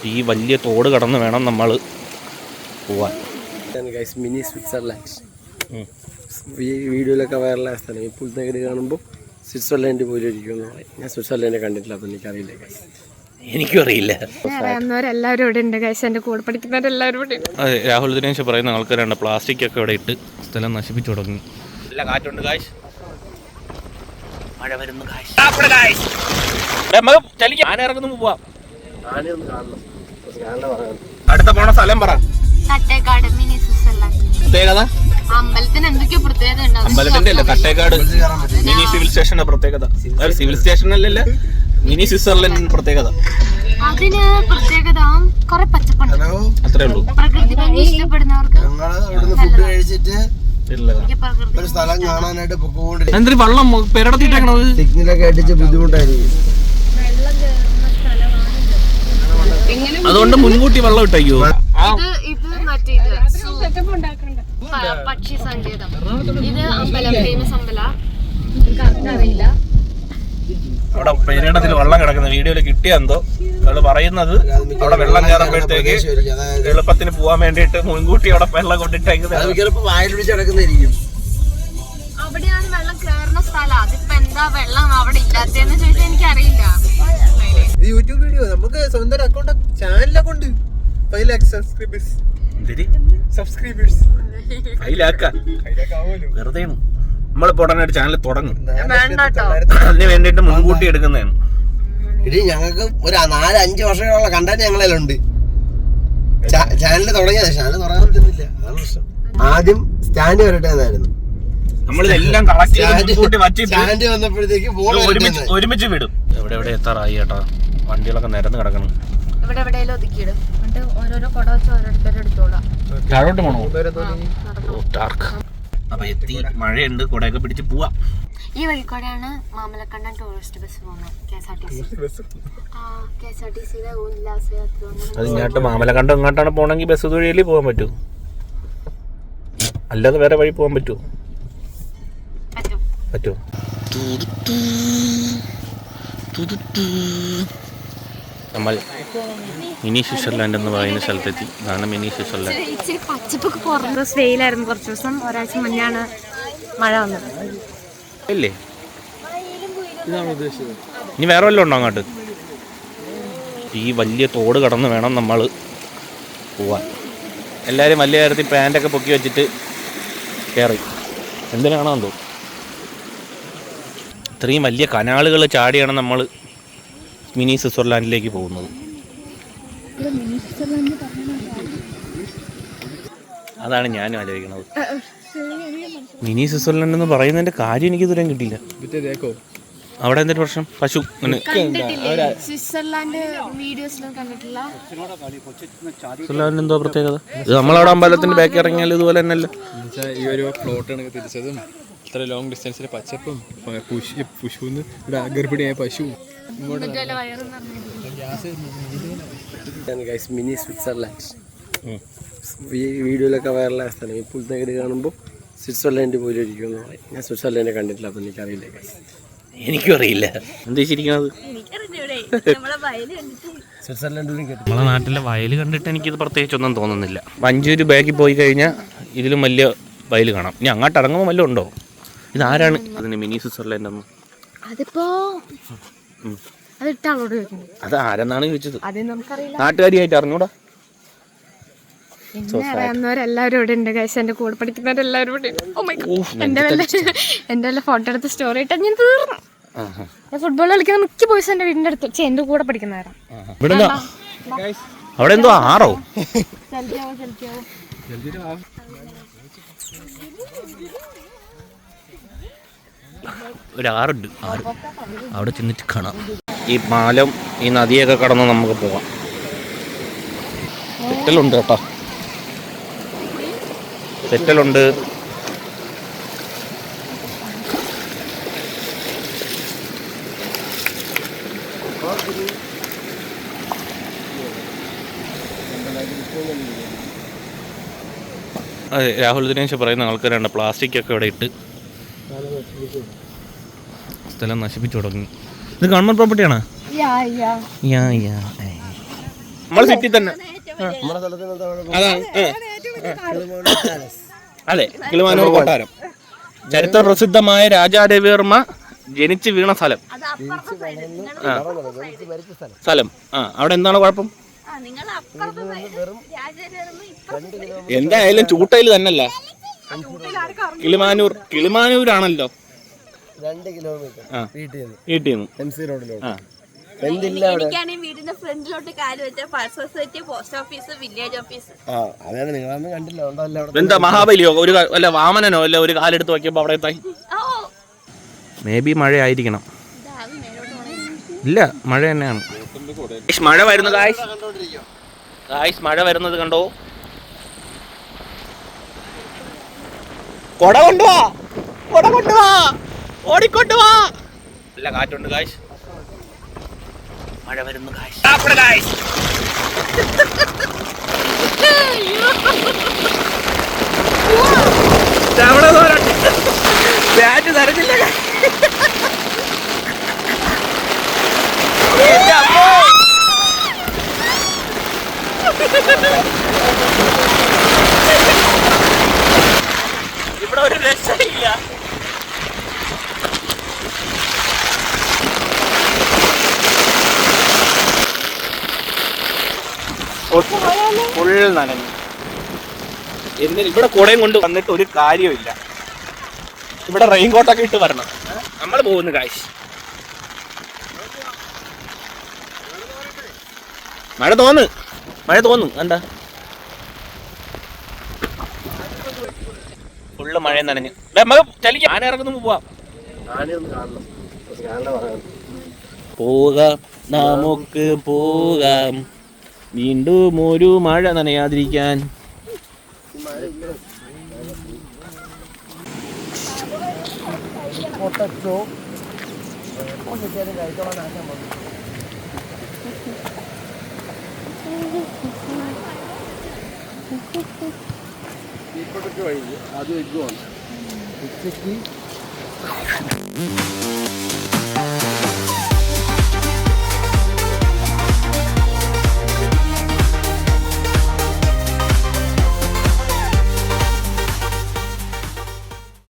ഈ വലിയ തോട് കടന്ന് വേണം നമ്മൾ പോവാൻ. മിനി സ്വിറ്റ്സർലാൻഡ് വീഡിയോയിലൊക്കെ വൈറലായ സ്ഥലം. ഈ പുൽത്തകിട് കാണുമ്പോൾ സ്വിറ്റ്സർലാൻഡ് പോലും ഇരിക്കുമെന്ന് പറയും. ഞാൻ സ്വിറ്റ്സർലാൻഡ് കണ്ടിട്ടില്ല, അപ്പം എനിക്കറിയില്ല. എനിക്കും അറിയില്ല. എല്ലാവരും ഇവിടെ ഉണ്ട്, എൻ്റെ കൂടെ പഠിക്കുന്നവരെല്ലാവരും ഇവിടെ. അതെ, രാഹുൽ ദിനേശ് പറയുന്ന ആൾക്കാരാണ് പ്ലാസ്റ്റിക് ഒക്കെ ഇവിടെ ഇട്ട് സ്ഥലം നശിപ്പിച്ചു തുടങ്ങി. നല്ല കാറ്റുണ്ട് കാശ്, മഴ വരുന്നു കാശ്. ആന ഇറങ്ങുന്നു പോവാം. അടുത്ത പോണ സ്ഥലം പറ. Thattekkad mini Switzerland. പ്രത്യേകത അമ്പലത്തിന് എന്തൊക്കെയോ പ്രത്യേകത ഉണ്ട്. അമ്പലത്തിന്റെ അല്ല, തട്ടേക്കാട് മിനി സിവിൽ സ്റ്റേഷന്റെ പ്രത്യേകത. സിവിൽ സ്റ്റേഷനല്ലല്ല, മിനി സ്വിറ്റ്സർലൻഡിന്റെ പ്രത്യേകത. അതിന് പ്രത്യേകത കുറെ പച്ചപ്പുണ്ട്, അത്രേ ഉള്ളൂ. പ്രകൃതി ഭംഗി ഇഷ്ടപ്പെടുന്നവർക്ക് ഫുഡ് കഴിച്ചിട്ട് ഒരു സ്ഥലം കാണാനായിട്ട് പൊക്കോണ്ടിരിക്കും. എന്തൊരു വെള്ളം പെരടത്തിട്ടേക്കണത്, സിഗ്നലൊക്കെ അടിച്ച് ബുദ്ധിമുട്ടായിരിക്കും. അതുകൊണ്ട് മുൻകൂട്ടി വെള്ളം ഇട്ടയ്യോ. പക്ഷി സങ്കേതം. ഇത് അമ്പലം, ഫേമസ് അമ്പല. അറിയില്ല. അവിടെ പെരടത്തിൽ വെള്ളം കിടക്കുന്ന വീഡിയോയിൽ കിട്ടിയെന്തോ അവള് പറയുന്നത്. അവിടെ വെള്ളം കയറുമ്പോഴത്തേക്ക് എളുപ്പത്തിന് പോവാൻ വേണ്ടിയിട്ട് മുൻകൂട്ടി അവിടെ വെള്ളം കൊണ്ടിട്ടേക്കുന്നത്. അവിടെയാണ് വെള്ളം കയറുന്ന സ്ഥലം. അതിപ്പോ എന്താ വെള്ളം അവിടെ ഇല്ലാത്തതെന്ന് ചോദിച്ചാൽ എനിക്കറിയില്ല. ഇത് യൂട്യൂബ് വീഡിയോ, നമുക്ക് സ്വന്തം അക്കൗണ്ട് ചാനലൊക്കെ ഉണ്ട്. 5 lakh സബ്സ്ക്രൈബേഴ്സ് വെറുതെ നമ്മളിപ്പോ ഉടനെ ഒരു ചാനൽ തുടങ്ങും. അതിന് വേണ്ടിട്ട് മുൻകൂട്ടി എടുക്കുന്നതാണ്. ഇനി ഞങ്ങൾക്ക് ഒരു 4-5 വർഷങ്ങളുള്ള കണ്ടന്റ് ഞങ്ങളിലുണ്ട്. ചാനൽ തുടങ്ങിയത്, ചാനൽ തുടങ്ങാൻ പറ്റുന്നില്ല, അതാണ് പ്രശ്നം. ആദ്യം സ്റ്റാൻഡ് വരട്ടെ എന്നായിരുന്നു. നമ്മളിതെല്ലാം സ്റ്റാൻഡ് വന്നപ്പോഴത്തേക്ക് ഒരുമിച്ച് വിടും. എവിടെ എത്താറായി ചേട്ടാ, വണ്ടികളൊക്കെ നിരന്ന് കിടക്കണം. ഇവിടെ എവിടെയെങ്കിലും ഒതുക്കിയിടും. എന്നിട്ട് ഓരോരോ കുട വെച്ച് ഓരോരുത്തരും എടുത്തോളാം. താഴോട്ട് പോണോ? അപ്പൊ എത്തി, മഴയുണ്ട്, കുടയൊക്കെ പിടിച്ച് പോവാ. ഈ വഴിക്കൂടെയാണ് മാമലക്കണ്ടം ടൂറിസ്റ്റ് ബസ് പോകുന്നത്. KSRTC ഉല്ലാസയാത്ര. അത് ഇങ്ങോട്ട് മാമലക്കണ്ടം ഇങ്ങോട്ടാണ് പോകണമെങ്കിൽ ബസ് വഴിയിൽ പോകാൻ പറ്റൂ, അല്ലാതെ വേറെ വഴി പോകാൻ പറ്റുമോ? പറ്റുമോ? നമ്മൾ മിനി സ്വിറ്റ്സർലാൻഡ് എന്ന് പറയുന്ന സ്ഥലത്തെത്തി. ഇതാണ് മിനി സ്വിറ്റ്സർലാൻഡ്. ഇച്ചിരി പച്ചപ്പൊക്കെ കുറഞ്ഞ ദിവസം വെയിലായിരുന്നു. കുറച്ച് ദിവസം, ഒരാഴ്ച മുന്നാണ് മഴ വന്നത്. അല്ലേ, ഇനി വേറെ വല്ലതും ഉണ്ടോ അങ്ങോട്ട്? ഈ വലിയ തോട് കടന്ന് വേണം നമ്മൾ പോവാൻ. എല്ലാവരും വലിയ കാര്യത്തിൽ പാൻറ്റൊക്കെ പൊക്കി വെച്ചിട്ട് കയറി. എന്തിനാണോ എന്തോ ഇത്രയും വലിയ കനാലുകൾ ചാടിയാണ് നമ്മൾ മിനി സ്വിറ്റ്സർലാൻഡിലേക്ക് പോകുന്നത്. അതാണ് ഞാനും ആലോചിക്കുന്നത്. മിനി സ്വിറ്റ്സർലാൻഡ് എന്ന് പറയുന്നതിന്റെ കാര്യം എനിക്ക് ഇതുവരെ കിട്ടിയില്ല. അവിടെ എന്തൊരു പ്രശ്നം? പശു സ്വിറ്റ്സർലാൻഡ് എന്തോ പ്രത്യേകത? ഇത് നമ്മളവിടെ അമ്പലത്തിന്റെ ബാക്കി ഇറങ്ങിയാൽ ഇതുപോലെ തന്നെയല്ല. ഈ ഒരു ഫ്ലോട്ട് തിരിച്ചതും ഇത്ര ലോങ് ഡിസ്റ്റൻസിൽ പച്ചപ്പും പശുന്ന് ഇവിടെ ഗർഭിണിയായ പശു മിനി സ്വിറ്റ്സർലാൻഡ് വീഡിയോയിലൊക്കെ വൈറലായ സ്ഥലം. ഈ പുൽത്തകിട് കാണുമ്പോൾ സ്വിറ്റ്സർലാൻഡ് പോലും ഇരിക്കുമെന്ന് പറയും. ഞാൻ സ്വിറ്റ്സർലാൻഡ് കണ്ടിട്ടില്ല, അപ്പം എനിക്കറിയില്ല. എനിക്കും അറിയില്ല. ഉദ്ദേശിച്ചിരിക്കുന്നത് നമ്മളെ നാട്ടിലെ വയൽ കണ്ടിട്ട് എനിക്കിത് പ്രത്യേകിച്ചൊന്നും തോന്നുന്നില്ല. 5 രൂപയ്ക്ക് പോയി കഴിഞ്ഞാൽ ഇതിലും വലിയ വയൽ കാണാം. ഇനി അങ്ങോട്ട് ഇറങ്ങുമ്പോൾ വല്ലതും ഉണ്ടോ? ഇതാരാണ് അതിന് മിനി സ്വിറ്റ്സർലാൻഡ് എന്ന്? അതിപ്പോ അത് ആരെന്നാണ് ചോദിച്ചത്. നാട്ടുകാരിയായിട്ട് അറിഞ്ഞൂടാ. എല്ലാവരും ഇവിടെ ഉണ്ട്. എൻ്റെ കൂടെ പഠിക്കുന്നവരെല്ലാവരും ഇവിടെ. എന്റെ ഫോട്ടോ എടുത്ത് സ്റ്റോറി ഇട്ടാ ഞാൻ തീർന്നു. ഫുട്ബോൾ കളിക്കുന്ന മിക്ക ബോയ്സ് എന്റെ വീടിന്റെ അടുത്ത് എന്റെ കൂടെ പഠിക്കുന്നവരാ. അവിടെ എന്തോ ആറോ ഒരാറുണ്ട്. അവിടെ ചെന്നിട്ട് കാണാം. ഈ പാലം, ഈ നദിയൊക്കെ കടന്ന് നമുക്ക് പോവാം. തെറ്റലുണ്ട് കേട്ടോ, തെറ്റലുണ്ട്. അതെ, രാഹുൽ ദിനേശ് പറയുന്ന ആൾക്കാരാണ് പ്ലാസ്റ്റിക് ഒക്കെ ഇവിടെ ഇട്ട് സ്ഥലം നശിപ്പിച്ചു തുടങ്ങി. ഇത് ഗവൺമെന്റ് പ്രോപ്പർട്ടിയാണ്. നമ്മളെ സിറ്റി തന്നെ. നമ്മുടെ സ്ഥലത്തിന് എന്താ കുഴപ്പം? അതാണ് കിളിമാനൂർ പാലസ്. അതെ, കിളിമാനൂർ കൊട്ടാരം. ചരിത്ര പ്രസിദ്ധമായ രാജാരവിവർമ്മ ജനിച്ച് വീണ സ്ഥലം. സ്ഥലം അവിടെ എന്താണ് കുഴപ്പം? എന്തായാലും ചൂട്ടയിൽ തന്നല്ല. കിളിമാനൂരാണല്ലോ. 2 കിലോമീറ്റർ വീട്ടിൽ നിന്ന് MC റോഡിലോട്ട്. വീടിന്റെ ഫ്രണ്ടിലോട്ട് കാല് വെച്ച fire society, post office, village office. അതാണ് നിങ്ങളൊന്നും കണ്ടില്ല. എന്താ മഹാബലിയോ ഒരു അല്ല വാമനനോ അല്ല ഒരു കാലെടുത്ത് വയ്ക്കുമ്പോ അവിടെ എത്തായി? മേ ബി മഴ ആയിരിക്കണം. ഇല്ല, മഴ തന്നെയാണ്. മഴ വരുന്നത് ഗായ്സ്, മഴ വരുന്നത് കണ്ടോ? കൊട കൊണ്ടുവാ, ഓടിക്കൊണ്ടുവാ. നല്ല കാറ്റുണ്ട് ഗായ്സ്. മഴ വരുന്നു ഗായ്സ്. ബാറ്റ് തരത്തില്ല. ഇവിടെ ഒരു രക്ഷയില്ല. ഫുൾ നനഞ്ഞു. എന്നിട്ട് ഇവിടെ കുടയും കൊണ്ട് വന്നിട്ട് ഒരു കാര്യമില്ല. ഇവിടെ റെയിൻകോട്ടൊക്കെ ഇട്ട് വരണം. നമ്മൾ പോകുന്നു കാശ്. മഴ തോന്നു എന്താ ഫുള്ള് മഴ നനഞ്ഞു. നമുക്ക് ചലിക്കാം. ആന ഇറങ്ങുന്നു. പോവാം. പോകാം, നമുക്ക് പോകാം, വീണ്ടും ഒരു മഴ നനയാതിരിക്കാൻ. അത്